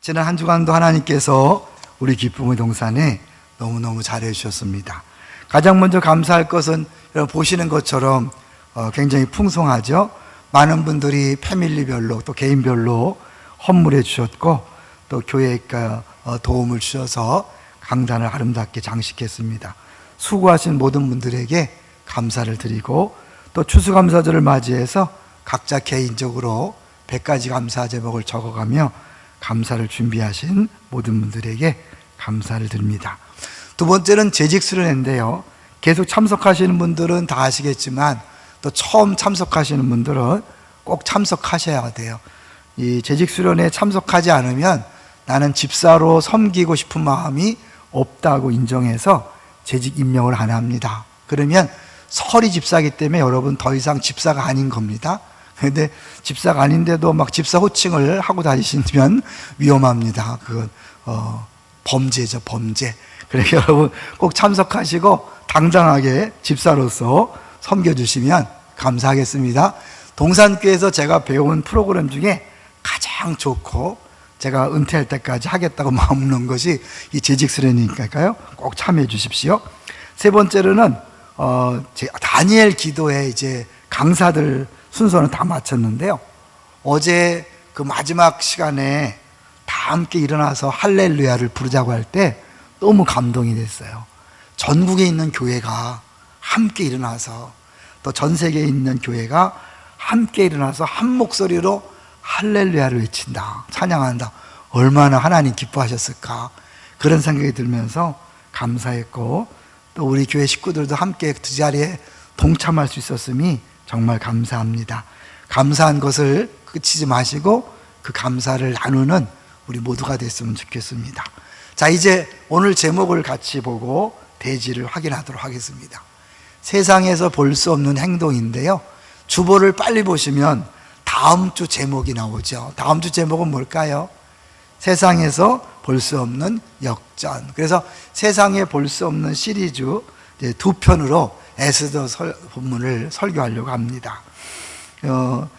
지난 한 주간도 하나님께서 우리 기쁨의 동산에 너무너무 잘해 주셨습니다. 가장 먼저 감사할 것은 여러분 보시는 것처럼 굉장히 풍성하죠. 많은 분들이 패밀리별로 또 개인별로 헌물해 주셨고, 또 교회가 도움을 주셔서 강단을 아름답게 장식했습니다. 수고하신 모든 분들에게 감사를 드리고, 또 추수감사절을 맞이해서 각자 개인적으로 100가지 감사 제목을 적어가며 감사를 준비하신 모든 분들에게 감사를 드립니다. 두 번째는 재직 수련회인데요, 계속 참석하시는 분들은 다 아시겠지만 또 처음 참석하시는 분들은 꼭 참석하셔야 돼요. 이 재직 수련회에 참석하지 않으면 나는 집사로 섬기고 싶은 마음이 없다고 인정해서 재직 임명을 안 합니다. 그러면 설이 집사이기 때문에 여러분 더 이상 집사가 아닌 겁니다. 그런데 집사가 아닌데도 막 집사 호칭을 하고 다니시면 위험합니다. 그건 범죄죠, 범죄. 그러니까 여러분 꼭 참석하시고 당당하게 집사로서 섬겨주시면 감사하겠습니다. 동산교회에서 제가 배운 프로그램 중에 가장 좋고 제가 은퇴할 때까지 하겠다고 마음먹는 것이 이 재직 수련회니까요. 꼭 참여해 주십시오. 세 번째로는 다니엘 기도에 이제 강사들 순서는 다 마쳤는데요, 어제 그 마지막 시간에 다 함께 일어나서 할렐루야를 부르자고 할 때 너무 감동이 됐어요. 전국에 있는 교회가 함께 일어나서, 또 전 세계에 있는 교회가 함께 일어나서 한 목소리로 할렐루야를 외친다, 찬양한다. 얼마나 하나님 기뻐하셨을까, 그런 생각이 들면서 감사했고, 또 우리 교회 식구들도 함께 그 자리에 동참할 수 있었음이 정말 감사합니다. 감사한 것을 그치지 마시고 그 감사를 나누는 우리 모두가 됐으면 좋겠습니다. 자, 이제 오늘 제목을 같이 보고 대지를 확인하도록 하겠습니다. 세상에서 볼 수 없는 행동인데요, 주보를 빨리 보시면 다음 주 제목이 나오죠. 다음 주 제목은 뭘까요? 세상에서 볼 수 없는 역전. 그래서 세상에 볼 수 없는 시리즈 두 편으로 에스더 본문을 설교하려고 합니다.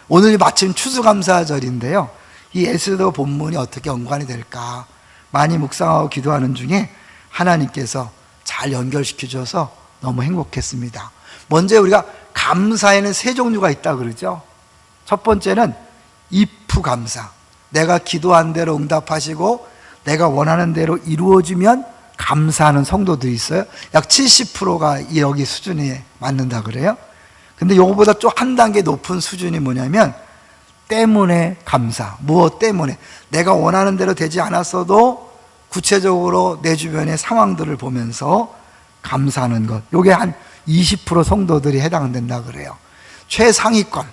오늘 마침 추수감사절인데요, 이 에스더 본문이 어떻게 연관이 될까 많이 묵상하고 기도하는 중에 하나님께서 잘 연결시켜 줘서 너무 행복했습니다. 먼저 우리가 감사에는 세 종류가 있다고 그러죠. 첫 번째는 if 감사, 내가 기도한 대로 응답하시고 내가 원하는 대로 이루어지면 감사하는 성도들이 있어요. 약 70%가 여기 수준에 맞는다 그래요. 근데 요거보다 좀 한 단계 높은 수준이 뭐냐면 때문에 감사. 무엇 때문에? 내가 원하는 대로 되지 않았어도 구체적으로 내 주변의 상황들을 보면서 감사하는 것, 요게 한 20% 성도들이 해당된다 그래요. 최상위권,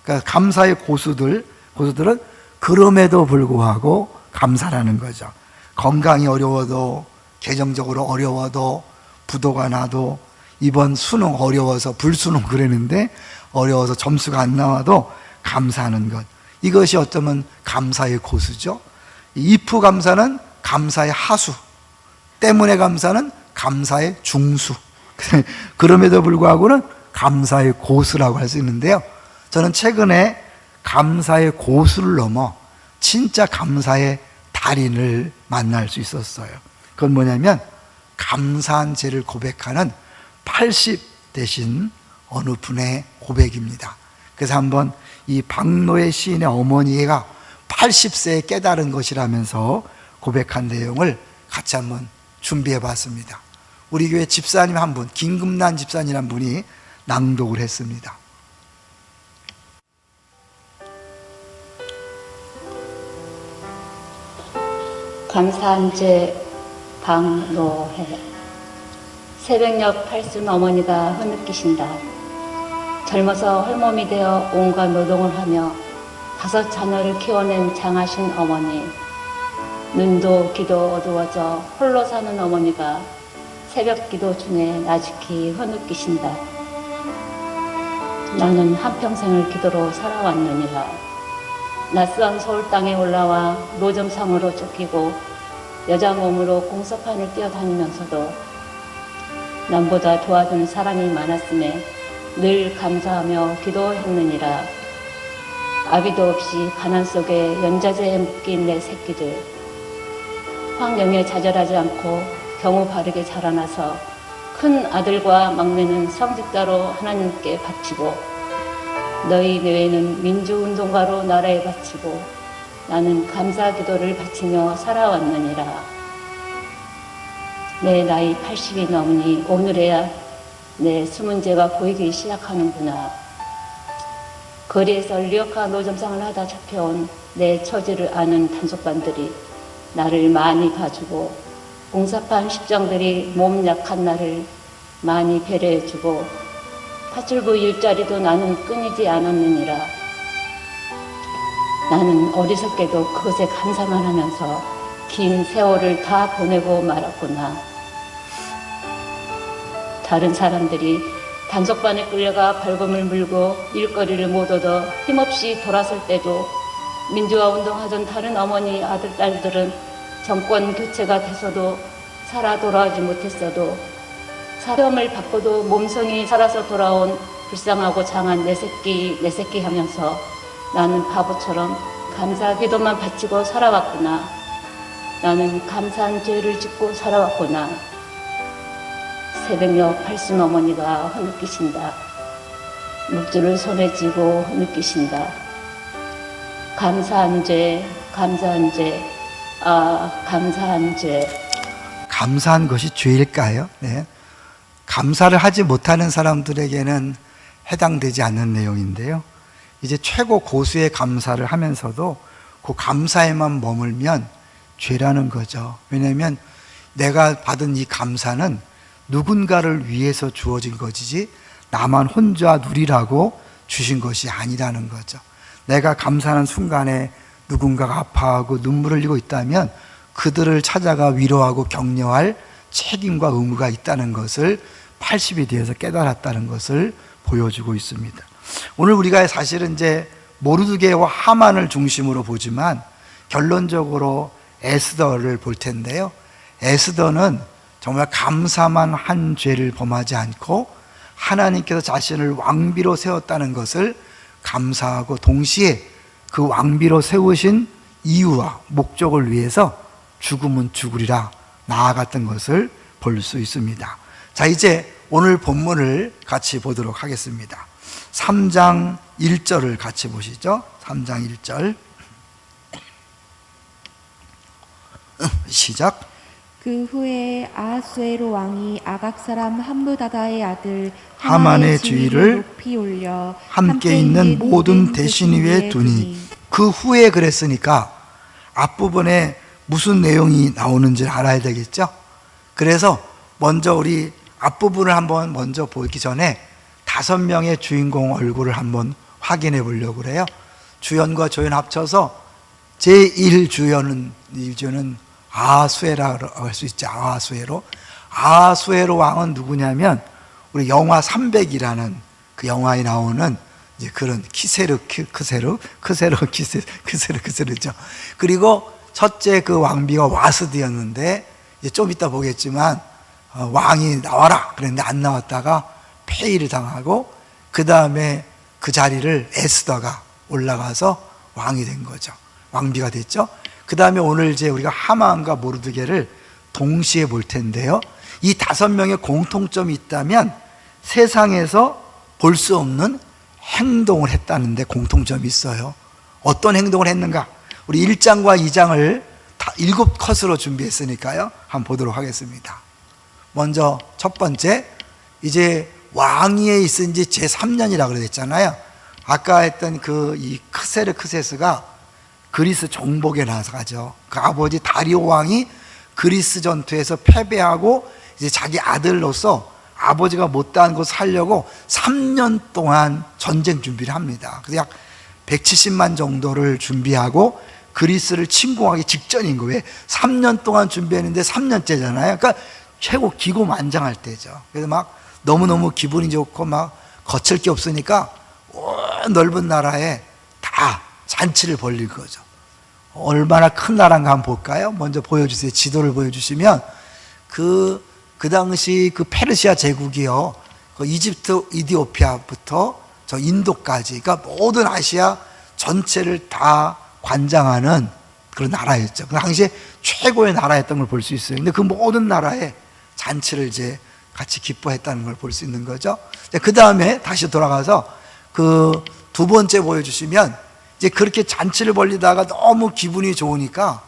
그러니까 감사의 고수들은 그럼에도 불구하고 감사라는 거죠. 건강이 어려워도, 재정적으로 어려워도, 부도가 나도, 이번 수능 어려워서 불수능 그랬는데 어려워서 점수가 안 나와도 감사하는 것, 이것이 어쩌면 감사의 고수죠. if 감사는 감사의 하수, 때문에 감사는 감사의 중수, 그럼에도 불구하고는 감사의 고수라고 할 수 있는데요, 저는 최근에 감사의 고수를 넘어 진짜 감사의 달인을 만날 수 있었어요. 그건 뭐냐면 감사한 죄를 고백하는 80 대신 어느 분의 고백입니다. 그래서 한번 이 박노의 시인의 어머니가 80세에 깨달은 것이라면서 고백한 내용을 같이 한번 준비해 봤습니다. 우리 교회 집사님 한 분, 김금란 집사님 한 분이 낭독을 했습니다. 감사한 죄 박노해. 새벽녘 팔순 어머니가 흐느끼신다. 젊어서 헐몸이 되어 온갖 노동을 하며 5 자녀를 키워낸 장하신 어머니. 눈도 귀도 어두워져 홀로 사는 어머니가 새벽 기도 중에 나직히 흐느끼신다. 나는 한평생을 기도로 살아왔느니라. 낯선 서울 땅에 올라와 노점상으로 쫓기고 여자 몸으로 공사판을 뛰어다니면서도 남보다 도와주는 사람이 많았음에 늘 감사하며 기도했느니라. 아비도 없이 가난 속에 연자제에 묶인 내 새끼들, 환경에 좌절하지 않고 경우 바르게 자라나서 큰 아들과 막내는 성직자로 하나님께 바치고 너희 내외는 민주운동가로 나라에 바치고 나는 감사 기도를 바치며 살아왔느니라. 내 나이 80이 넘으니 오늘에야 내 수문제가 보이기 시작하는구나. 거리에서 리어카 노점상을 하다 잡혀온 내 처지를 아는 단속반들이 나를 많이 봐주고 공사판 십장들이 몸 약한 나를 많이 배려해주고 파출부 일자리도 나는 끊이지 않았느니라. 나는 어리석게도 그것에 감사만 하면서 긴 세월을 다 보내고 말았구나. 다른 사람들이 단속반에 끌려가 벌금을 물고 일거리를 못 얻어 힘없이 돌아설 때도 민주화 운동하던 다른 어머니 아들 딸들은 정권 교체가 돼서도 살아 돌아오지 못했어도 사람을 받고도 몸성이 살아서 돌아온 불쌍하고 장한 내 새끼 하면서 나는 바보처럼 감사 기도만 바치고 살아왔구나. 나는 감사한 죄를 짓고 살아왔구나. 새벽녘 팔순 어머니가 흐느끼신다. 묵주를 손에 쥐고 흐느끼신다. 감사한 죄, 감사한 죄, 감사한 죄. 감사한 것이 죄일까요? 네. 감사를 하지 못하는 사람들에게는 해당되지 않는 내용인데요. 이제 최고 고수의 감사를 하면서도 그 감사에만 머물면 죄라는 거죠. 왜냐하면 내가 받은 이 감사는 누군가를 위해서 주어진 것이지 나만 혼자 누리라고 주신 것이 아니라는 거죠. 내가 감사하는 순간에 누군가가 아파하고 눈물을 흘리고 있다면 그들을 찾아가 위로하고 격려할 책임과 의무가 있다는 것을 80이 되어서 깨달았다는 것을 보여주고 있습니다. 오늘 우리가 사실은 이제 모르드게와 하만을 중심으로 보지만 결론적으로 에스더를 볼 텐데요. 에스더는 정말 감사만 한 죄를 범하지 않고 하나님께서 자신을 왕비로 세웠다는 것을 감사하고 동시에 그 왕비로 세우신 이유와 목적을 위해서 죽으면 죽으리라 나아갔던 것을 볼 수 있습니다. 자, 이제 오늘 본문을 같이 보도록 하겠습니다. 3장 1절을 같이 보시죠. 3장 1절 시작. 그 후에 아하수에로 왕이 아각 사람 함므다다의 아들 하만의 주위를 높이 올려 함께 있는 모든 대신 위에 두니. 그 후에 그랬으니까 앞부분에 무슨 내용이 나오는지 알아야 되겠죠. 그래서 먼저 우리 앞부분을 한번 먼저 보기 전에 5명의 주인공 얼굴을 한번 확인해 보려고 그래요. 주연과 조연 합쳐서 제1주연은 아하수에라고 할 수 있죠. 아하수에로 왕은 누구냐면 우리 영화 300이라는 그 영화에 나오는 이제 그런 크세르죠. 그리고 첫째 그 왕비가 와스디였는데 이제 좀 이따 보겠지만 왕이 나와라 그랬는데 안 나왔다가 폐위를 당하고 그 다음에 그 자리를 에스더가 올라가서 왕이 된 거죠. 왕비가 됐죠. 그 다음에 오늘 이제 우리가 하만과 모르드게를 동시에 볼 텐데요. 이 5명의 공통점이 있다면 세상에서 볼 수 없는 행동을 했다는데 공통점이 있어요. 어떤 행동을 했는가? 우리 1장과 2장을 다 7컷으로 준비했으니까요. 한번 보도록 하겠습니다. 먼저 첫 번째, 이제 왕위에 있은 지 제3년이라고 그랬잖아요. 아까 했던 이 크세르크세스가 그리스 정복에 나서가죠. 그 아버지 다리오 왕이 그리스 전투에서 패배하고 이제 자기 아들로서 아버지가 못다한 곳을 살려고 3년 동안 전쟁 준비를 합니다. 그래서 약 170만 정도를 준비하고 그리스를 침공하기 직전인 거예요. 왜? 3년 동안 준비했는데 3년째잖아요. 그러니까 최고 기고만장할 때죠. 그래서 막 너무너무 기분이 좋고 막 거칠 게 없으니까 온 넓은 나라에 다 잔치를 벌릴 거죠. 얼마나 큰 나라인가 한번 볼까요? 먼저 보여주세요. 지도를 보여주시면 그 당시 그 페르시아 제국이요, 그 이집트, 이디오피아부터 저 인도까지, 그러니까 모든 아시아 전체를 다 관장하는 그런 나라였죠. 그 당시에 최고의 나라였던 걸 볼 수 있어요. 근데 그 모든 나라에 잔치를 이제 같이 기뻐했다는 걸 볼 수 있는 거죠. 그 다음에 다시 돌아가서 그 두 번째 보여주시면 이제 그렇게 잔치를 벌리다가 너무 기분이 좋으니까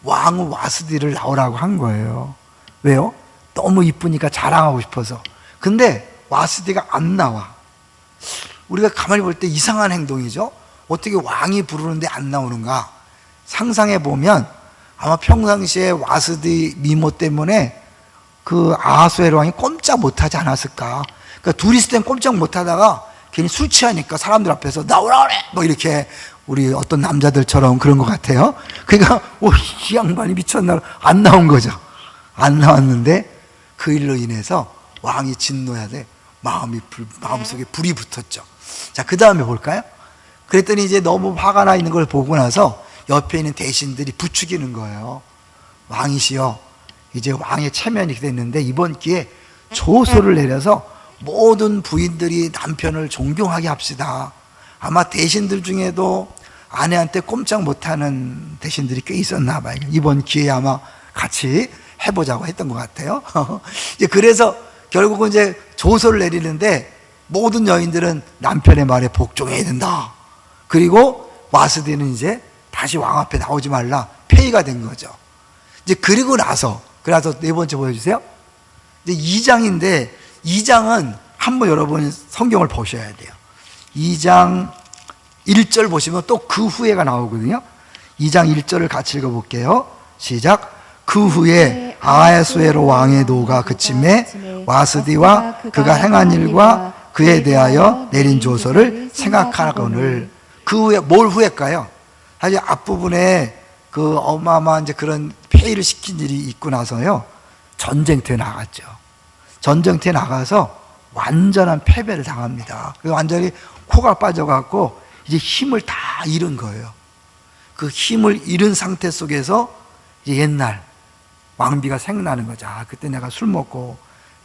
왕 와스디를 나오라고 한 거예요. 왜요? 너무 이쁘니까 자랑하고 싶어서. 근데 와스디가 안 나와. 우리가 가만히 볼 때 이상한 행동이죠. 어떻게 왕이 부르는데 안 나오는가? 상상해 보면 아마 평상시에 와스디 미모 때문에 그 아하수에로 왕이 꼼짝 못하지 않았을까? 그러니까 둘이 있을 땐 꼼짝 못하다가 괜히 술 취하니까 사람들 앞에서 나오라 그래! 뭐 이렇게 우리 어떤 남자들처럼 그런 것 같아요. 그러니까 이 양반이 미쳤나? 안 나온 거죠. 안 나왔는데 그 일로 인해서 왕이 진노해야 돼. 마음속에 불이 붙었죠. 자, 그 다음에 볼까요? 그랬더니 이제 너무 화가 나 있는 걸 보고 나서 옆에 있는 대신들이 부추기는 거예요. 왕이시여, 이제 왕의 체면이 됐는데 이번 기회에 조소를 내려서 모든 부인들이 남편을 존경하게 합시다. 아마 대신들 중에도 아내한테 꼼짝 못하는 대신들이 꽤 있었나 봐요. 이번 기회에 아마 같이 해보자고 했던 것 같아요. 이제 그래서 결국은 이제 조소를 내리는데 모든 여인들은 남편의 말에 복종해야 된다. 그리고 와스디는 이제 다시 왕 앞에 나오지 말라. 폐위가 된 거죠. 이제 그리고 나서 네 번째 보여주세요. 이제 2장인데 2장은 한번 여러분 성경을 보셔야 돼요. 2장 1절 보시면 또 그 후에가 나오거든요. 2장 1절을 같이 읽어볼게요. 시작. 그 후에 아하수에로 왕의 노가 그침에 와스디와 그가 행한 일과 그에 대하여 내린 조서를 생각하거늘. 그 후에 뭘 후회할까요? 사실 앞부분에 그 어마어마한 이제 그런 폐위를 시킨 일이 있고 나서요, 전쟁터에 나갔죠. 전쟁터에 나가서 완전한 패배를 당합니다. 그래서 완전히 코가 빠져갖고 이제 힘을 다 잃은 거예요. 그 힘을 잃은 상태 속에서 이제 옛날 왕비가 생각나는 거죠. 아, 그때 내가 술 먹고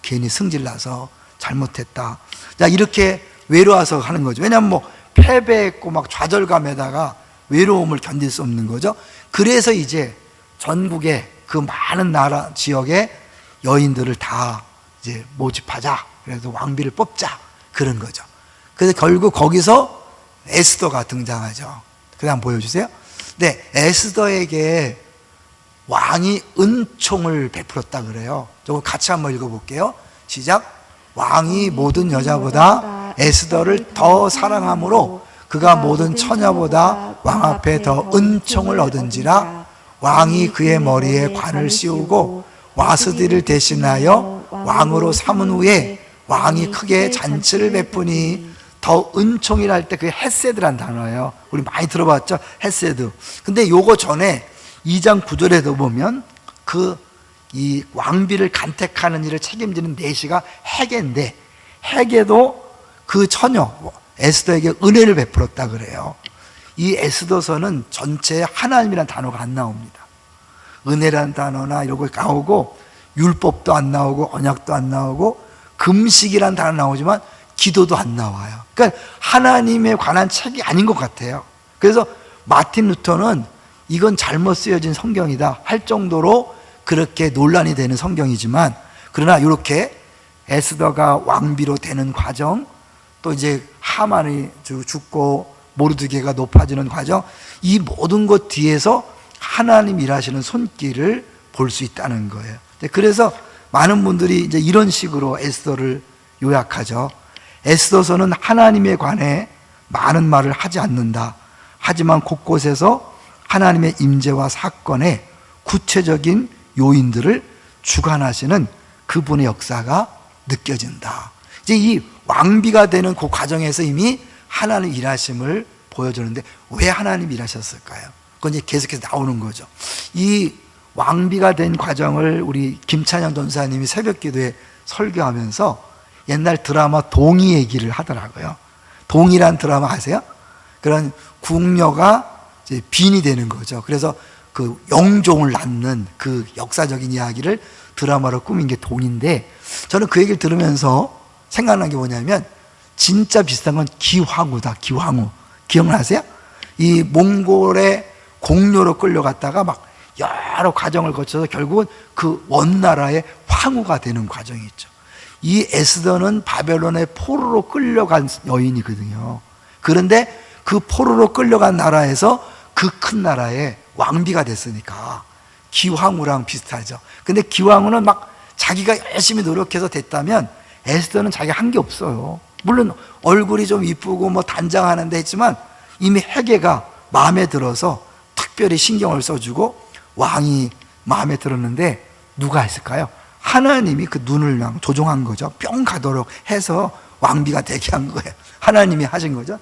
괜히 승질나서 잘못했다. 자, 이렇게 외로워서 하는 거죠. 왜냐하면 뭐 패배했고 막 좌절감에다가 외로움을 견딜 수 없는 거죠. 그래서 이제 전국의 그 많은 나라 지역의 여인들을 다 이제 모집하자. 그래서 왕비를 뽑자. 그런 거죠. 그래서 결국 거기서 에스더가 등장하죠. 그 다음 보여주세요. 네, 에스더에게 왕이 은총을 베풀었다 그래요. 저거 같이 한번 읽어볼게요. 시작. 왕이 모든 여자보다 에스더를 더 사랑함으로 그가 모든 처녀보다 왕 앞에 더 은총을 얻은지라. 왕이 그의 머리에 관을 씌우고 와스디를 대신하여 왕으로 삼은 후에 왕이 크게 잔치를 베푸니. 더 은총이라 할 때 그게 헤세드란 단어예요. 우리 많이 들어봤죠? 헤세드. 근데 요거 전에 2장 9절에도 보면 이 왕비를 간택하는 일을 책임지는 내시가 헤게인데, 헤게도 그 처녀 에스더에게 은혜를 베풀었다 그래요. 이 에스더서는 전체에 하나님이라는 단어가 안 나옵니다. 은혜라는 단어나 이런 거 나오고, 율법도 안 나오고, 언약도 안 나오고, 금식이라는 단어 나오지만 기도도 안 나와요. 그러니까 하나님에 관한 책이 아닌 것 같아요. 그래서 마틴 루터는 이건 잘못 쓰여진 성경이다 할 정도로 그렇게 논란이 되는 성경이지만, 그러나 이렇게 에스더가 왕비로 되는 과정, 또 이제 하만이 죽고 모르드게가 높아지는 과정, 이 모든 것 뒤에서 하나님 일하시는 손길을 볼 수 있다는 거예요. 그래서 많은 분들이 이제 이런 식으로 에스더를 요약하죠. 에스더서는 하나님에 관해 많은 말을 하지 않는다. 하지만 곳곳에서 하나님의 임재와 사건의 구체적인 요인들을 주관하시는 그분의 역사가 느껴진다. 이제 이 왕비가 되는 그 과정에서 이미 하나님 일하심을 보여주는데, 왜 하나님 일하셨을까요? 그건 이제 계속해서 나오는 거죠. 이 왕비가 된 과정을 우리 김찬영 전사님이 새벽 기도에 설교하면서 옛날 드라마 동의 얘기를 하더라고요. 동의란 드라마 아세요? 그런 궁녀가 이제 빈이 되는 거죠. 그래서 그 영종을 낳는 그 역사적인 이야기를 드라마로 꾸민 게 동인데, 저는 그 얘기를 들으면서 생각난 게 뭐냐면 진짜 비슷한 건 기황후다. 기황후 기억나세요? 이 몽골의 공료로 끌려갔다가 막 여러 과정을 거쳐서 결국은 그 원나라의 황후가 되는 과정이 있죠. 이 에스더는 바벨론의 포로로 끌려간 여인이거든요. 그런데 그 포로로 끌려간 나라에서 그 큰 나라의 왕비가 됐으니까 기황후랑 비슷하죠. 근데 기황후는 막 자기가 열심히 노력해서 됐다면 에스더는 자기가 한 게 없어요. 물론 얼굴이 좀 이쁘고 뭐 단장하는데 했지만 이미 헤게가 마음에 들어서 특별히 신경을 써주고 왕이 마음에 들었는데 누가 했을까요? 하나님이 그 눈을 조종한 거죠. 뿅 가도록 해서 왕비가 되게 한 거예요. 하나님이 하신 거죠.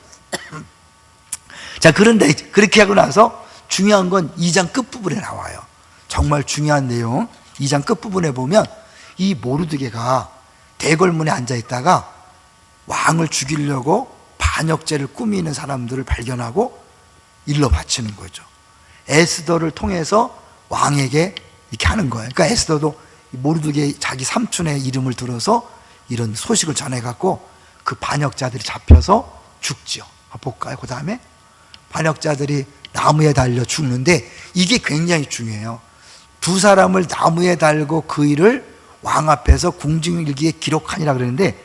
자, 그런데 그렇게 하고 나서 중요한 건 2장 끝부분에 나와요. 정말 중요한 내용. 2장 끝부분에 보면 이 모르드게가 대궐문에 앉아있다가 왕을 죽이려고 반역죄를 꾸미는 사람들을 발견하고 일러 바치는 거죠. 에스더를 통해서 왕에게 이렇게 하는 거예요. 그러니까 에스더도 모르드게 자기 삼촌의 이름을 들어서 이런 소식을 전해갖고 그 반역자들이 잡혀서 죽지요. 볼까요? 그 다음에 반역자들이 나무에 달려 죽는데 이게 굉장히 중요해요. 두 사람을 나무에 달고 그 일을 왕 앞에서 궁중일기에 기록하니라 그러는데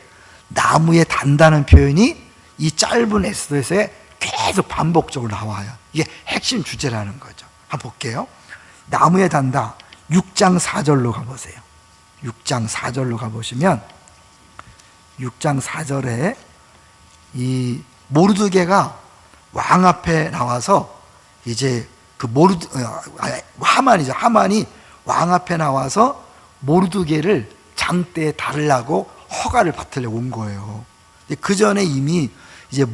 나무에 단다는 표현이 이 짧은 에스더에서 계속 반복적으로 나와요. 이게 핵심 주제라는 거죠. 한번 볼게요. 나무에 단다. 6장 4절로 가보세요. 6장 4절로 가보시면 6장 4절에 이 모르드게가 왕 앞에 나와서 이제 그 하만이죠. 하만이 왕 앞에 나와서 모르드게를 장대에 달라고 허가를 받으려고 온 거예요. 그 전에 이미 이제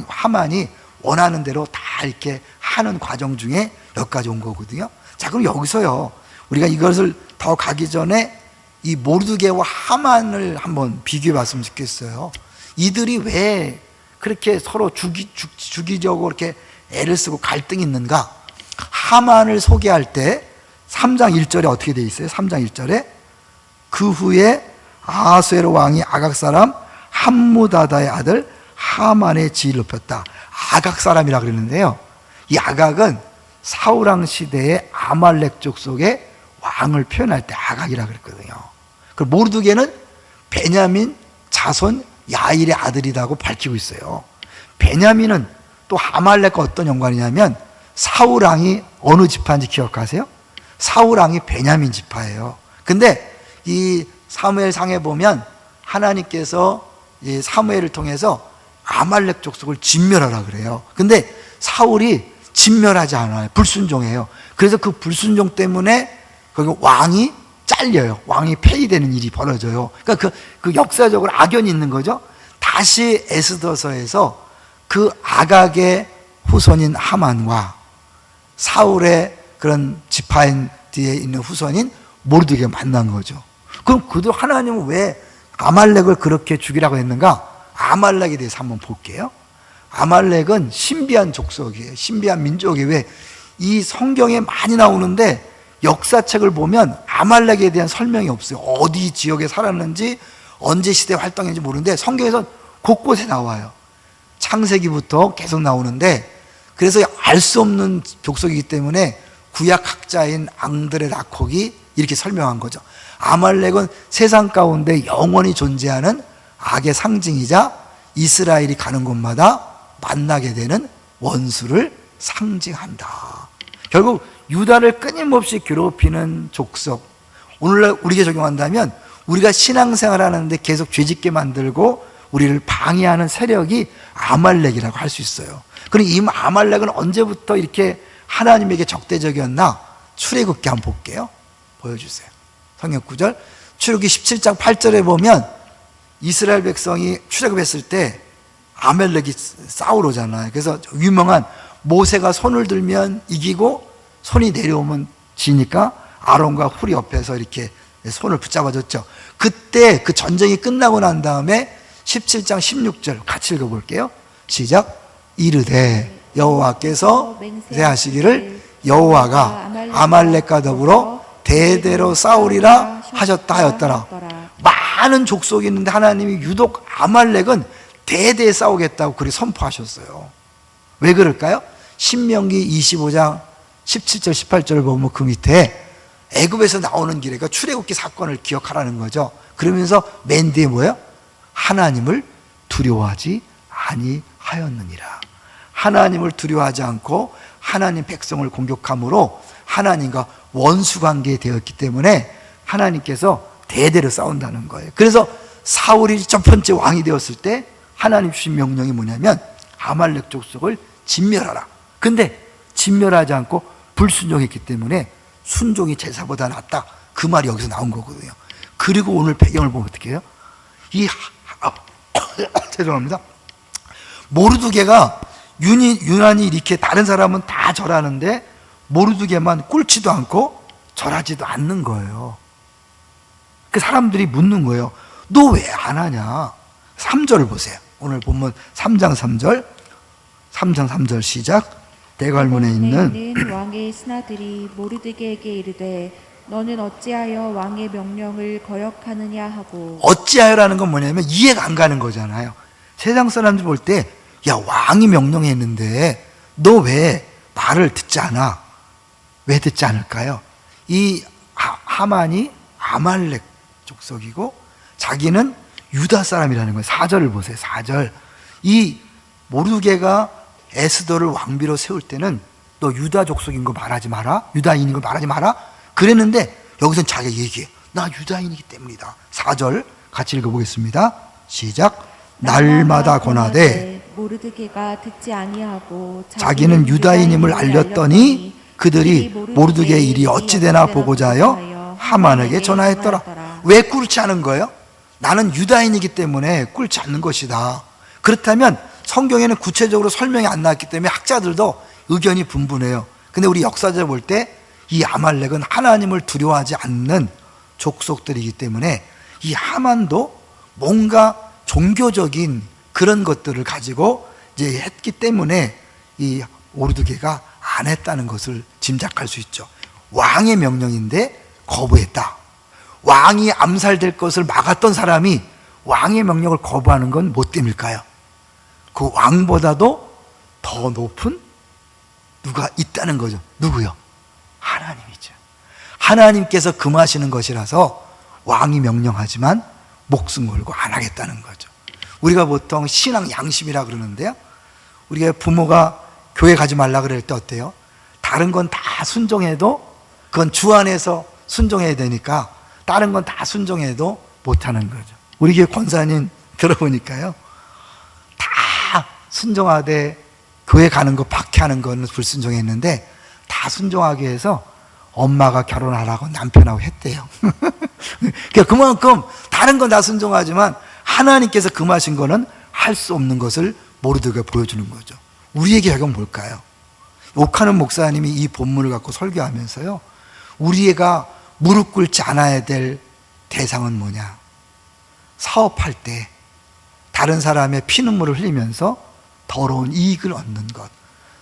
하만이 원하는 대로 다 이렇게 하는 과정 중에 여기까지 온 거거든요. 자, 그럼 여기서요, 우리가 이것을 더 가기 전에 이 모르드게와 하만을 한번 비교해 봤으면 좋겠어요. 이들이 왜 그렇게 서로 주기적으로 이렇게 애를 쓰고 갈등이 있는가? 하만을 소개할 때 3장 1절에 어떻게 돼 있어요? 3장 1절에 그 후에 아하수에로 왕이 아각 사람 함무다다의 아들 하만의 지위를 높였다. 아각 사람이라 그러는데요, 이 아각은 사울왕 시대의 아말렉 족속의 왕을 표현할 때 아각이라 그랬거든요. 그리고 모르드게는 베냐민 자손 야일의 아들이라고 밝히고 있어요. 베냐민은 또 아말렉과 어떤 연관이냐면 사울왕이 어느 지파인지 기억하세요? 사울왕이 베냐민 지파예요. 근데 이 사무엘상에 보면 하나님께서 이 사무엘을 통해서 아말렉 족속을 진멸하라 그래요. 근데 사울이 진멸하지 않아요. 불순종해요. 그래서 그 불순종 때문에 거기 왕이 잘려요. 왕이 폐위되는 일이 벌어져요. 그러니까 그 역사적으로 악연이 있는 거죠. 다시 에스더서에서 그 아각의 후손인 하만과 사울의 그런 지파인 뒤에 있는 후손인 모르드게가 만난 거죠. 그럼 그도 하나님은 왜 아말렉을 그렇게 죽이라고 했는가? 아말렉에 대해서 한번 볼게요. 아말렉은 신비한 족속이에요. 신비한 민족이에요. 왜? 이 성경에 많이 나오는데 역사책을 보면 아말렉에 대한 설명이 없어요. 어디 지역에 살았는지 언제 시대 활동했는지 모르는데 성경에서 곳곳에 나와요. 창세기부터 계속 나오는데, 그래서 알 수 없는 족속이기 때문에 구약학자인 앙드레 라콕이 이렇게 설명한 거죠. 아말렉은 세상 가운데 영원히 존재하는 악의 상징이자 이스라엘이 가는 곳마다 만나게 되는 원수를 상징한다. 결국 유다를 끊임없이 괴롭히는 족속, 오늘날 우리에게 적용한다면 우리가 신앙생활 하는데 계속 죄짓게 만들고 우리를 방해하는 세력이 아말렉이라고 할 수 있어요. 그럼 이 아말렉은 언제부터 이렇게 하나님에게 적대적이었나? 출애굽기 한번 볼게요. 보여주세요. 성경 구절, 출애굽기 17장 8절에 보면 이스라엘 백성이 출애굽했을 때 아말렉이 싸우러 오잖아요. 그래서 유명한 모세가 손을 들면 이기고 손이 내려오면 지니까 아론과 훌이 옆에서 이렇게 손을 붙잡아줬죠. 그때 그 전쟁이 끝나고 난 다음에 17장 16절 같이 읽어볼게요. 시작. 이르되 여호와께서 맹세하시기를 여호와가 아말렉과 더불어 대대로 싸우리라 하셨다 하였더라. 많은 족속이 있는데 하나님이 유독 아말렉은 대대에 싸우겠다고 그렇게 선포하셨어요. 왜 그럴까요? 신명기 25장 17절 18절을 보면 그 밑에 애굽에서 나오는 길에, 그러니까 출애굽기 사건을 기억하라는 거죠. 그러면서 맨 뒤에 뭐예요? 하나님을 두려워하지 아니하였느니라. 하나님을 두려워하지 않고 하나님 백성을 공격함으로 하나님과 원수관계에 되었기 때문에 하나님께서 대대로 싸운다는 거예요. 그래서 사울이 첫 번째 왕이 되었을 때 하나님 주신 명령이 뭐냐면 아말렉 족속을 진멸하라. 근데 진멸하지 않고 불순종했기 때문에 순종이 제사보다 낫다. 그 말이 여기서 나온 거거든요. 그리고 오늘 배경을 보면 어떻게 해요? 죄송합니다. 모르드게가 유난히 이렇게 다른 사람은 다 절하는데 모르드게만 꿇지도 않고 절하지도 않는 거예요. 그 사람들이 묻는 거예요. 너 왜 안 하냐? 3절을 보세요. 오늘 본문 3장 3절. 3장 3절 시작. 대궐문에 있는 왕의 신하들이 모르드게에게 이르되 너는 어찌하여 왕의 명령을 거역하느냐 하고. 어찌하여라는 건 뭐냐면 이해가 안 가는 거잖아요. 세상 사람들 볼 때 야, 왕이 명령했는데 너 왜 말을 듣지 않아? 왜 듣지 않을까요? 이 하만이 아말렉 족속이고 자기는 유다 사람이라는 거예요. 4절을 보세요. 4절. 이 모르드게가 에스더를 왕비로 세울 때는 너 유다 족속인 거 말하지 마라. 유다인인 거 말하지 마라. 그랬는데 여기서는 자기가 얘기해. 나 유다인이기 때문이다. 4절 같이 읽어보겠습니다. 시작. 날마다 권하되 모르드게가 듣지 아니하고 자기는 유다인임을 알렸더니 그들이 모르드게의 일이 어찌되나 보고자 하여 하만에게 전하였더라. 왜 꿇지 않은 거예요? 나는 유다인이기 때문에 꿇지 않는 것이다. 그렇다면 성경에는 구체적으로 설명이 안 나왔기 때문에 학자들도 의견이 분분해요. 근데 우리 역사적으로 볼 때 이 아말렉은 하나님을 두려워하지 않는 족속들이기 때문에 이 하만도 뭔가 종교적인 그런 것들을 가지고 이제 했기 때문에 이 모르드게가 안 했다는 것을 짐작할 수 있죠. 왕의 명령인데 거부했다. 왕이 암살될 것을 막았던 사람이 왕의 명령을 거부하는 건 뭐 때문일까요? 그 왕보다도 더 높은 누가 있다는 거죠. 누구요? 하나님이죠. 하나님께서 금하시는 것이라서 왕이 명령하지만 목숨 걸고 안 하겠다는 거죠. 우리가 보통 신앙 양심이라 그러는데요. 우리가 부모가 교회 가지 말라 그럴 때 어때요? 다른 건 다 순종해도 그건 주 안에서 순종해야 되니까 다른 건 다 순종해도 못하는 거죠. 우리 교회 권사님 들어보니까요. 다 순종하되 교회 가는 거 박해하는 거는 불순종했는데 다 순종하기 위해서 엄마가 결혼하라고 남편하고 했대요. 그러니까 그만큼 다른 건 다 순종하지만 하나님께서 금하신 거는 할 수 없는 것을 모르드게가 보여주는 거죠. 우리에게 적용 뭘까요? 옥하는 목사님이 이 본문을 갖고 설교하면서요, 우리가 무릎 꿇지 않아야 될 대상은 뭐냐? 사업할 때 다른 사람의 피눈물을 흘리면서 더러운 이익을 얻는 것,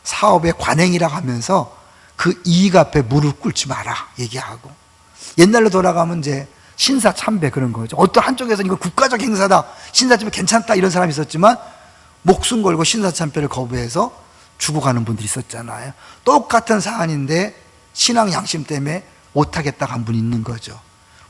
사업의 관행이라고 하면서 그 이익 앞에 무릎 꿇지 마라 얘기하고, 옛날로 돌아가면 이제 신사참배 그런 거죠. 어떤 한쪽에서는 이거 국가적 행사다, 신사참배 괜찮다 이런 사람이 있었지만 목숨 걸고 신사참배를 거부해서 죽어가는 분들이 있었잖아요. 똑같은 사안인데 신앙 양심 때문에 못하겠다고 한 분이 있는 거죠.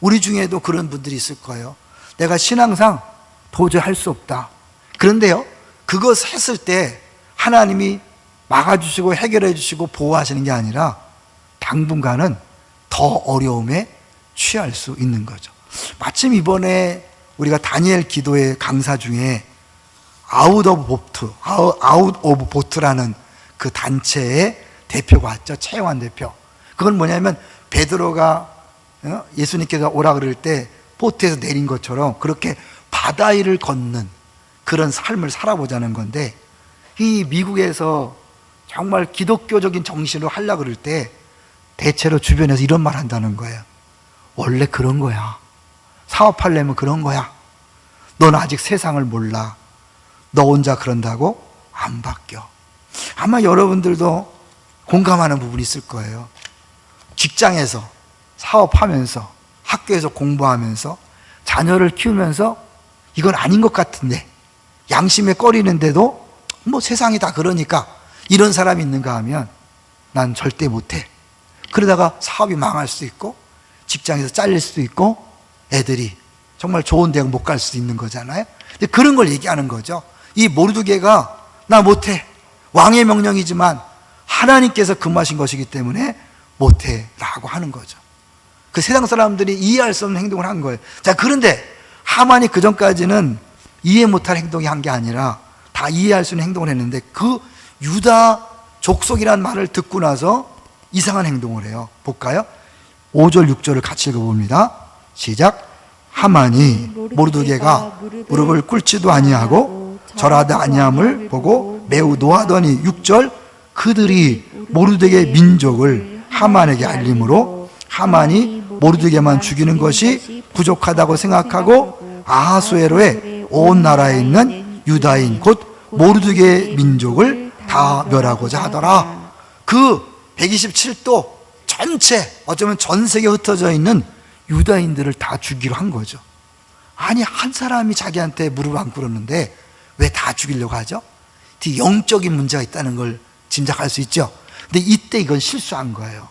우리 중에도 그런 분들이 있을 거예요. 내가 신앙상 도저히 할 수 없다. 그런데요, 그것 했을 때 하나님이 막아주시고 해결해 주시고 보호하시는 게 아니라 당분간은 더 어려움에 취할 수 있는 거죠. 마침 이번에 우리가 다니엘 기도의 강사 중에 아웃 오브 보트라는 그 단체의 대표가 왔죠. 최영환 대표. 그건 뭐냐면 베드로가 예수님께서 오라 그럴 때 보트에서 내린 것처럼 그렇게 바다 위를 걷는 그런 삶을 살아보자는 건데, 이 미국에서 정말 기독교적인 정신으로 하려고 그럴 때 대체로 주변에서 이런 말 한다는 거예요. 원래 그런 거야. 사업하려면 그런 거야. 너는 아직 세상을 몰라. 너 혼자 그런다고 안 바뀌어. 아마 여러분들도 공감하는 부분이 있을 거예요. 직장에서 사업하면서 학교에서 공부하면서 자녀를 키우면서 이건 아닌 것 같은데 양심에 꺼리는데도 뭐 세상이 다 그러니까 이런 사람이 있는가 하면 난 절대 못해. 그러다가 사업이 망할 수도 있고 직장에서 잘릴 수도 있고 애들이 정말 좋은 대학 못 갈 수도 있는 거잖아요. 근데 그런 걸 얘기하는 거죠. 이 모르드게가 나 못해. 왕의 명령이지만 하나님께서 금하신 것이기 때문에 못해 라고 하는 거죠. 그 세상 사람들이 이해할 수 없는 행동을 한 거예요. 자, 그런데 하만이 그 전까지는 이해 못할 행동이 한 게 아니라 다 이해할 수 있는 행동을 했는데 그 유다 족속이라는 말을 듣고 나서 이상한 행동을 해요. 볼까요? 5절 6절을 같이 읽어봅니다. 시작. 하만이 모르드게가 무릎을 꿇지도 아니하고 절하지 아니함을 보고 매우 노하더니 6절 그들이 모르드게 민족을 하만에게 알림으로 하만이 모르드게만 죽이는 것이 부족하다고 생각하고 아하수에로의 온 나라에 있는 유다인 곧 모르드게 민족을 다 멸하고자 하더라. 그 127도 전체 어쩌면 전 세계에 흩어져 있는 유다인들을 다 죽이기로 한 거죠. 아니 한 사람이 자기한테 무릎 안 꿇었는데 왜 다 죽이려고 하죠? 되게 영적인 문제가 있다는 걸 짐작할 수 있죠. 근데 이때 이건 실수한 거예요.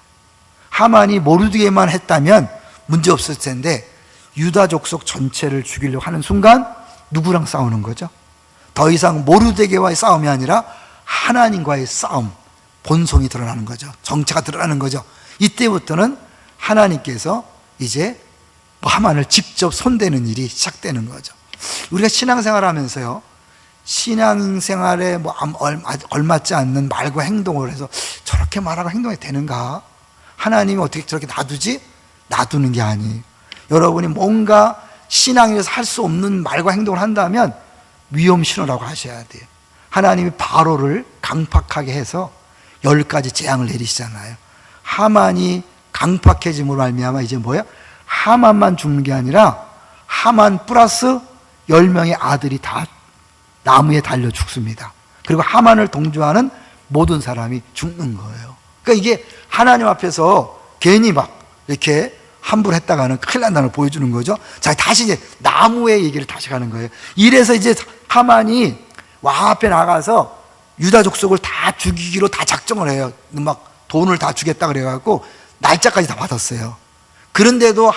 하만이 모르드게만 했다면 문제 없었을 텐데 유다 족속 전체를 죽이려고 하는 순간 누구랑 싸우는 거죠? 더 이상 모르드게와의 싸움이 아니라 하나님과의 싸움, 본성이 드러나는 거죠. 정체가 드러나는 거죠. 이때부터는 하나님께서 이제 하만을 직접 손대는 일이 시작되는 거죠. 우리가 신앙생활을 하면서요, 신앙생활에 얼맞지 않는 말과 행동을 해서 저렇게 말하고 행동이 되는가? 하나님이 어떻게 저렇게 놔두지? 놔두는 게 아니에요. 여러분이 뭔가 신앙에서 할 수 없는 말과 행동을 한다면 위험 신호라고 하셔야 돼요. 하나님이 바로를 강팍하게 해서 10가지 재앙을 내리시잖아요. 하만이 강팍해짐으로 말미암아 이제 뭐야? 하만만 죽는 게 아니라 하만 플러스 10명의 아들이 다 나무에 달려 죽습니다. 그리고 하만을 동조하는 모든 사람이 죽는 거예요. 그러니까 이게 하나님 앞에서 괜히 막 이렇게 함부로 했다가는 큰일 난다는 걸 보여주는 거죠. 자, 다시 이제 나무의 얘기를 다시 가는 거예요. 이래서 이제 하만이 왕 앞에 나가서 유다 족속을 다 죽이기로 다 작정을 해요. 막 돈을 다 주겠다 그래갖고 날짜까지 다 받았어요. 그런데도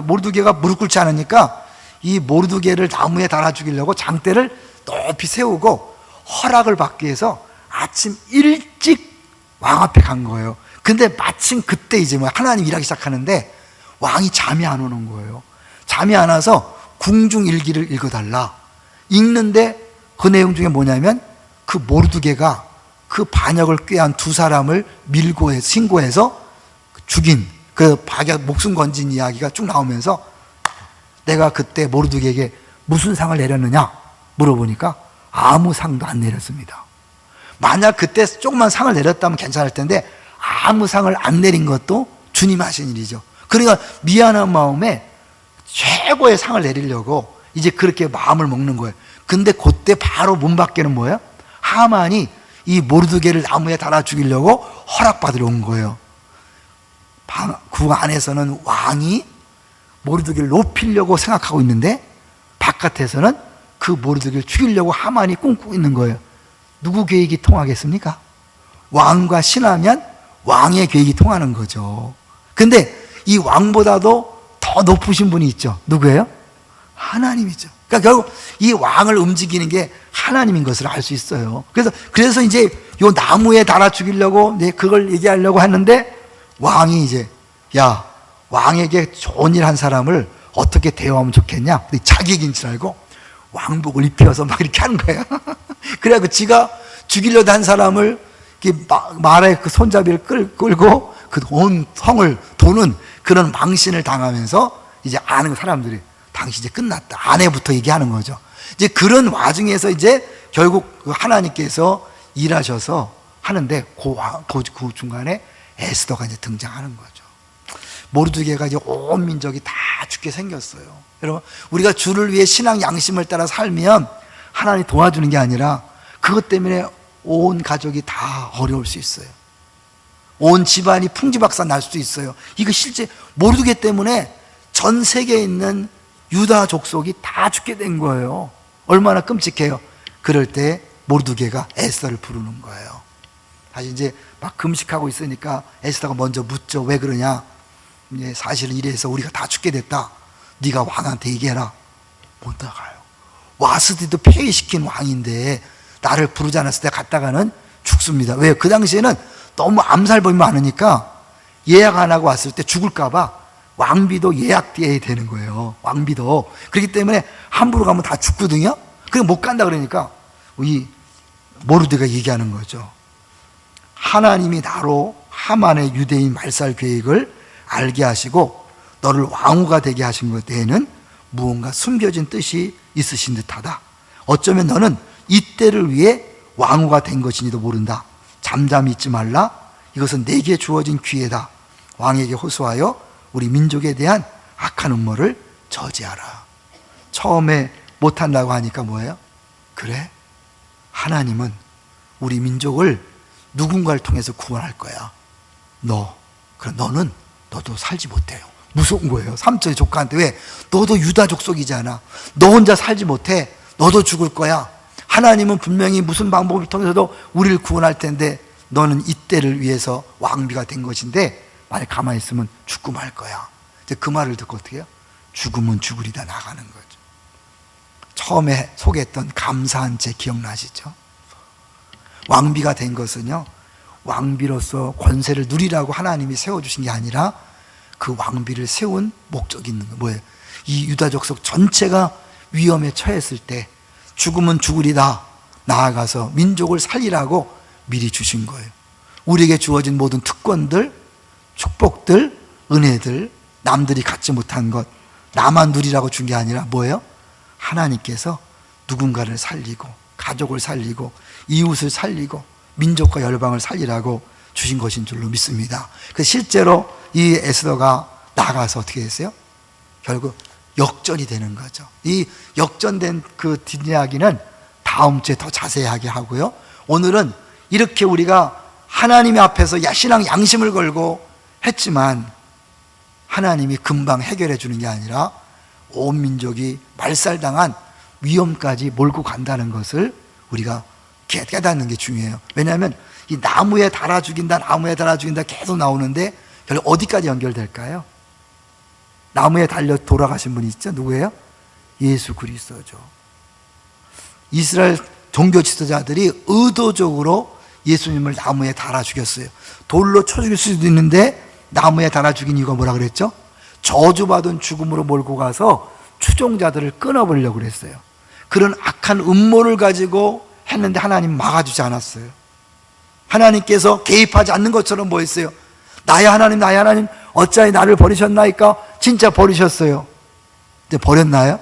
모르드게가 무릎 꿇지 않으니까 이 모르드게를 나무에 달아 죽이려고 장대를 높이 세우고 허락을 받기 위해서 아침 일찍 왕 앞에 간 거예요. 근데 마침 그때 이제 하나님 일하기 시작하는데 왕이 잠이 안 오는 거예요. 잠이 안 와서 궁중일기를 읽어달라. 읽는데 그 내용 중에 뭐냐면 그 모르드게가 그 반역을 꾀한 두 사람을 신고해서 죽인 그 박약 목숨 건진 이야기가 쭉 나오면서 내가 그때 모르드게에게 무슨 상을 내렸느냐 물어보니까 아무 상도 안 내렸습니다. 만약 그때 조금만 상을 내렸다면 괜찮을 텐데 아무 상을 안 내린 것도 주님 하신 일이죠. 그러니까 미안한 마음에 최고의 상을 내리려고 이제 그렇게 마음을 먹는 거예요. 근데 그때 바로 문 밖에는 뭐예요? 하만이 이 모르드게를 나무에 달아 죽이려고 허락받으러 온 거예요. 그 안에서는 왕이 모르드게를 높이려고 생각하고 있는데 바깥에서는 그 모르드게를 죽이려고 하만이 꿈꾸고 있는 거예요. 누구 계획이 통하겠습니까? 왕과 신하면 왕의 계획이 통하는 거죠. 근데 이 왕보다도 더 높으신 분이 있죠. 누구예요? 하나님이죠. 그러니까 결국 이 왕을 움직이는 게 하나님인 것을 알 수 있어요. 그래서 이제 요 나무에 달아 죽이려고 그걸 얘기하려고 하는데 왕이 이제 야, 왕에게 좋은 일 한 사람을 어떻게 대우하면 좋겠냐? 자기 얘기인 줄 알고 왕복을 입혀서 막 이렇게 하는 거예요. 그래갖고 지가 죽이려다 한 사람을 말에 그 손잡이를 끌고 그 온 성을 도는 그런 망신을 당하면서 이제 아는 사람들이 당신 이제 끝났다. 아내부터 얘기하는 거죠. 이제 그런 와중에서 이제 결국 하나님께서 일하셔서 하는데 그 중간에 에스더가 이제 등장하는 거죠. 모르드게가 이제 온 민족이 다 죽게 생겼어요. 여러분, 우리가 주를 위해 신앙 양심을 따라 살면 하나님 도와주는 게 아니라 그것 때문에 온 가족이 다 어려울 수 있어요. 온 집안이 풍지박산 날 수도 있어요. 이거 실제 모르드게 때문에 전 세계에 있는 유다 족속이 다 죽게 된 거예요. 얼마나 끔찍해요. 그럴 때 모르드게가 에스더를 부르는 거예요. 다시 이제 막 금식하고 있으니까 에스더가 먼저 묻죠. 왜 그러냐? 이제 사실은 이래서 우리가 다 죽게 됐다. 네가 왕한테 얘기해라. 못 나가요. 와스디도 폐위시킨 왕인데 나를 부르지 않았을 때 갔다가는 죽습니다. 왜요? 그 당시에는 너무 암살범이 많으니까 예약 안 하고 왔을 때 죽을까봐 왕비도 예약돼야 되는 거예요. 왕비도. 그렇기 때문에 함부로 가면 다 죽거든요. 그냥 못 간다 그러니까 이 모르드가 얘기하는 거죠. 하나님이 나로 하만의 유대인 말살 계획을 알게 하시고 너를 왕후가 되게 하신 것 외에는 무언가 숨겨진 뜻이 있으신 듯하다. 어쩌면 너는 이때를 위해 왕후가 된 것인지도 모른다. 잠잠히 있지 말라. 이것은 내게 주어진 기회다. 왕에게 호소하여 우리 민족에 대한 악한 음모를 저지하라. 처음에 못한다고 하니까 뭐예요? 그래? 하나님은 우리 민족을 누군가를 통해서 구원할 거야. 그럼 너도 살지 못해요. 무서운 거예요. 삼촌의 조카한테. 왜? 너도 유다 족속이잖아. 너 혼자 살지 못해. 너도 죽을 거야. 하나님은 분명히 무슨 방법을 통해서도 우리를 구원할 텐데 너는 이때를 위해서 왕비가 된 것인데 만약 가만히 있으면 죽고 말 거야. 이제 그 말을 듣고 어떻게 해요? 죽으면 죽으리다 나가는 거죠. 처음에 소개했던 감사한 제 기억나시죠? 왕비가 된 것은요, 왕비로서 권세를 누리라고 하나님이 세워주신 게 아니라 그 왕비를 세운 목적이 있는 거예요. 뭐예요? 이 유다 족속 전체가 위험에 처했을 때 죽으면 죽으리다 나아가서 민족을 살리라고 미리 주신 거예요. 우리에게 주어진 모든 특권들, 축복들, 은혜들, 남들이 갖지 못한 것 나만 누리라고 준 게 아니라 뭐예요? 하나님께서 누군가를 살리고 가족을 살리고 이웃을 살리고 민족과 열방을 살리라고 주신 것인 줄로 믿습니다. 그 실제로 이 에스더가 나가서 어떻게 됐어요? 결국 역전이 되는 거죠. 이 역전된 그 뒷이야기는 다음 주에 더 자세하게 하고요. 오늘은 이렇게 우리가 하나님의 앞에서 신앙 양심을 걸고 했지만 하나님이 금방 해결해 주는 게 아니라 온 민족이 말살당한 위험까지 몰고 간다는 것을 우리가 깨닫는 게 중요해요. 왜냐하면 이 나무에 달아 죽인다 계속 나오는데 결국 어디까지 연결될까요? 나무에 달려 돌아가신 분이 있죠? 누구예요? 예수 그리스도죠. 이스라엘 종교 지도자들이 의도적으로 예수님을 나무에 달아 죽였어요. 돌로 쳐 죽일 수도 있는데 나무에 달아 죽인 이유가 뭐라 그랬죠? 저주받은 죽음으로 몰고 가서 추종자들을 끊어버리려고 그랬어요. 그런 악한 음모를 가지고 했는데 하나님 막아주지 않았어요. 하나님께서 개입하지 않는 것처럼 보였어요. 나의 하나님 어찌하여 나를 버리셨나이까? 진짜 버리셨어요. 근데 버렸나요?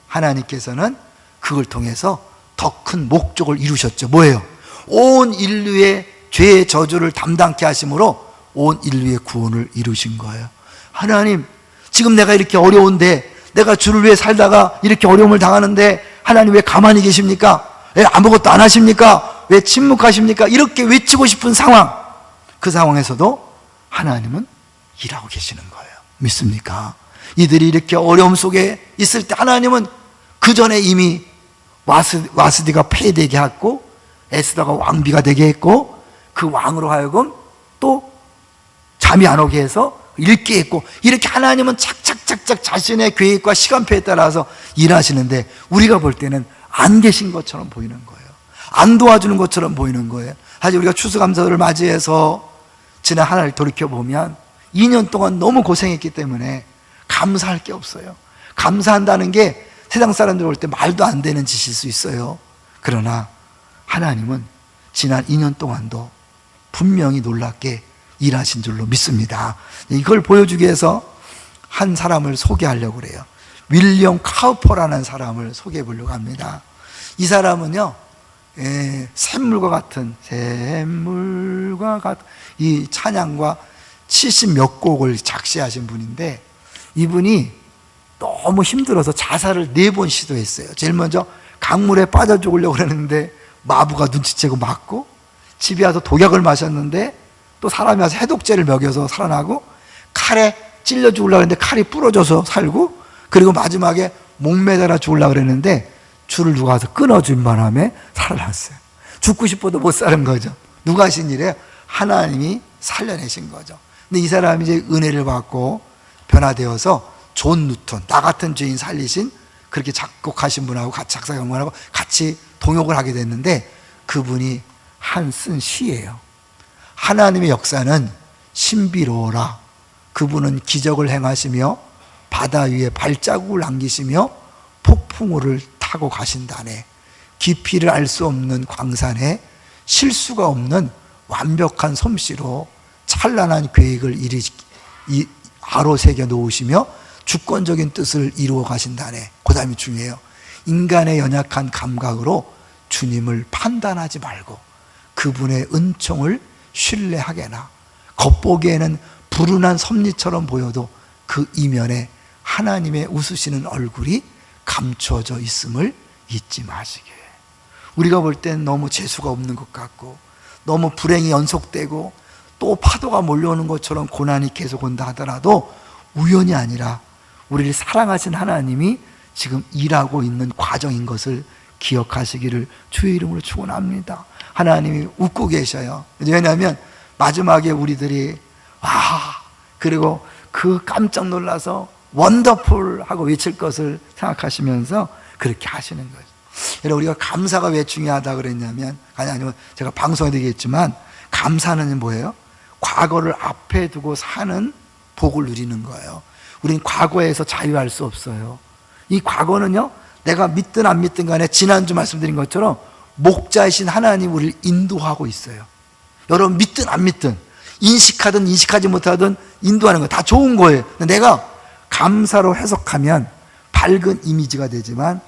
하나님께서는 그걸 통해서 더 큰 목적을 이루셨죠. 뭐예요? 온 인류의 죄의 저주를 담당케 하심으로 온 인류의 구원을 이루신 거예요. 하나님, 지금 내가 이렇게 어려운데 내가 주를 위해 살다가 이렇게 어려움을 당하는데 하나님 왜 가만히 계십니까? 왜 아무것도 안 하십니까? 왜 침묵하십니까? 이렇게 외치고 싶은 상황, 그 상황에서도 하나님은 일하고 계시는 거예요. 믿습니까? 이들이 이렇게 어려움 속에 있을 때 하나님은 그 전에 이미 와스디가 폐되게 했고 에스더가 왕비가 되게 했고 그 왕으로 하여금 또 잠이 안 오게 해서 읽게 했고 이렇게 하나님은 착착착착 자신의 계획과 시간표에 따라서 일하시는데 우리가 볼 때는 안 계신 것처럼 보이는 거예요. 안 도와주는 것처럼 보이는 거예요. 사실 우리가 추수감사절을 맞이해서 지난 한 해를 돌이켜보면 2년 동안 너무 고생했기 때문에 감사할 게 없어요. 감사한다는 게 세상 사람들 볼 때 말도 안 되는 짓일 수 있어요. 그러나 하나님은 지난 2년 동안도 분명히 놀랍게 일하신 줄로 믿습니다. 이걸 보여주기 위해서 한 사람을 소개하려고 그래요. 윌리엄 카우퍼라는 사람을 소개해 보려고 합니다. 이 사람은요, 샘물과 같은 이 찬양과 70몇 곡을 작시하신 분인데 이분이 너무 힘들어서 자살을 4번 시도했어요. 제일 먼저 강물에 빠져 죽으려고 그랬는데 마부가 눈치채고 맞고, 집에 와서 독약을 마셨는데 또 사람이 와서 해독제를 먹여서 살아나고, 칼에 찔려 죽으려고 했는데 칼이 부러져서 살고, 그리고 마지막에 목매달아 죽으려고 그랬는데 줄을 누가 와서 끊어준 바람에 살아났어요. 죽고 싶어도 못 사는 거죠. 누가 하신 일이에요? 하나님이 살려내신 거죠. 근데 이 사람이 이제 은혜를 받고 변화되어서 존 누턴, 나 같은 죄인 살리신 그렇게 작곡하신 분하고 같이 작사 경관하고 같이 동역을 하게 됐는데, 그분이 한 쓴 시예요. 하나님의 역사는 신비로워라. 그분은 기적을 행하시며 바다 위에 발자국을 남기시며 폭풍우를 타고 가신다네. 깊이를 알 수 없는 광산에 실수가 없는 완벽한 솜씨로 찬란한 계획을 아로 새겨 놓으시며 주권적인 뜻을 이루어 가신다네. 그 다음이 중요해요. 인간의 연약한 감각으로 주님을 판단하지 말고 그분의 은총을 신뢰하게나. 겉보기에는 불운한 섭리처럼 보여도 그 이면에 하나님의 웃으시는 얼굴이 감춰져 있음을 잊지 마시게. 우리가 볼 땐 너무 재수가 없는 것 같고 너무 불행이 연속되고 또 파도가 몰려오는 것처럼 고난이 계속 온다 하더라도 우연이 아니라 우리를 사랑하신 하나님이 지금 일하고 있는 과정인 것을 기억하시기를 주의 이름으로 축원합니다. 하나님이 웃고 계셔요. 왜냐하면 마지막에 우리들이 그리고 그 깜짝 놀라서 원더풀 하고 외칠 것을 생각하시면서 그렇게 하시는 거죠. 여러분, 우리가 감사가 왜 중요하다 그랬냐면, 아니면 제가 방송에도 얘기했지만, 감사는 뭐예요? 과거를 앞에 두고 사는 복을 누리는 거예요. 우린 과거에서 자유할 수 없어요. 이 과거는요, 내가 믿든 안 믿든 간에 지난주 말씀드린 것처럼 목자이신 하나님 우리를 인도하고 있어요. 여러분, 믿든 안 믿든, 인식하든 인식하지 못하든 인도하는 거 다 좋은 거예요. 근데 내가 감사로 해석하면 밝은 이미지가 되지만,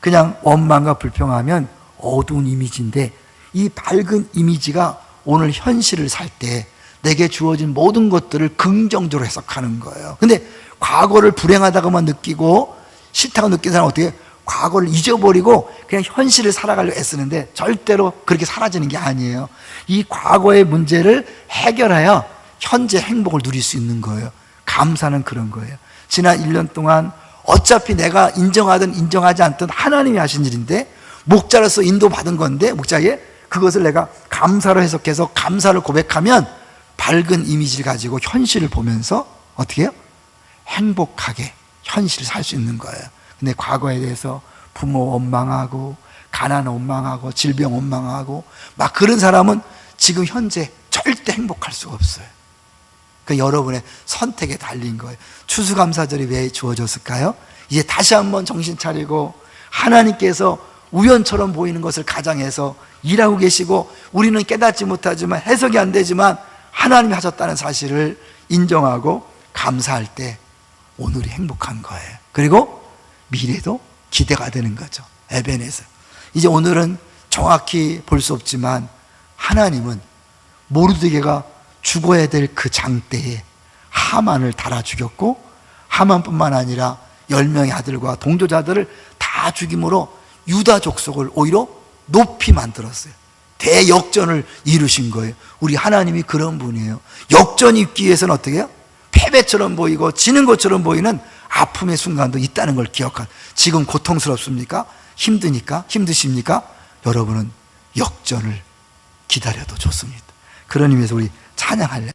그냥 원망과 불평하면 어두운 이미지인데, 이 밝은 이미지가 오늘 현실을 살 때 내게 주어진 모든 것들을 긍정적으로 해석하는 거예요. 근데 과거를 불행하다고만 느끼고 싫다고 느끼는 사람은 어떻게 해요? 과거를 잊어버리고 그냥 현실을 살아가려고 애쓰는데 절대로 그렇게 사라지는 게 아니에요. 이 과거의 문제를 해결하여 현재 행복을 누릴 수 있는 거예요. 감사는 그런 거예요. 지난 1년 동안 어차피 내가 인정하든 인정하지 않든 하나님이 하신 일인데, 목자로서 인도받은 건데, 목자에 그것을 내가 감사로 해석해서 감사를 고백하면 밝은 이미지를 가지고 현실을 보면서 어떻게 해요? 행복하게 현실을 살 수 있는 거예요. 근데 과거에 대해서 부모 원망하고 가난 원망하고 질병 원망하고 막 그런 사람은 지금 현재 절대 행복할 수가 없어요. 그 여러분의 선택에 달린 거예요. 추수감사절이 왜 주어졌을까요? 이제 다시 한번 정신 차리고 하나님께서 우연처럼 보이는 것을 가장해서 일하고 계시고, 우리는 깨닫지 못하지만 해석이 안 되지만 하나님이 하셨다는 사실을 인정하고 감사할 때 오늘이 행복한 거예요. 그리고 미래도 기대가 되는 거죠. 에벤에서 이제 오늘은 정확히 볼 수 없지만 하나님은 모르드게가 죽어야 될 그 장대에 하만을 달아 죽였고, 하만뿐만 아니라 10명의 아들과 동조자들을 다 죽임으로 유다 족속을 오히려 높이 만들었어요. 대역전을 이루신 거예요. 우리 하나님이 그런 분이에요. 역전이 있기 위해서는 어떻게 해요? 패배처럼 보이고 지는 것처럼 보이는 아픔의 순간도 있다는 걸 기억한. 지금 고통스럽습니까? 힘드니까? 힘드십니까? 여러분은 역전을 기다려도 좋습니다. 그런 의미에서 우리 찬양할래?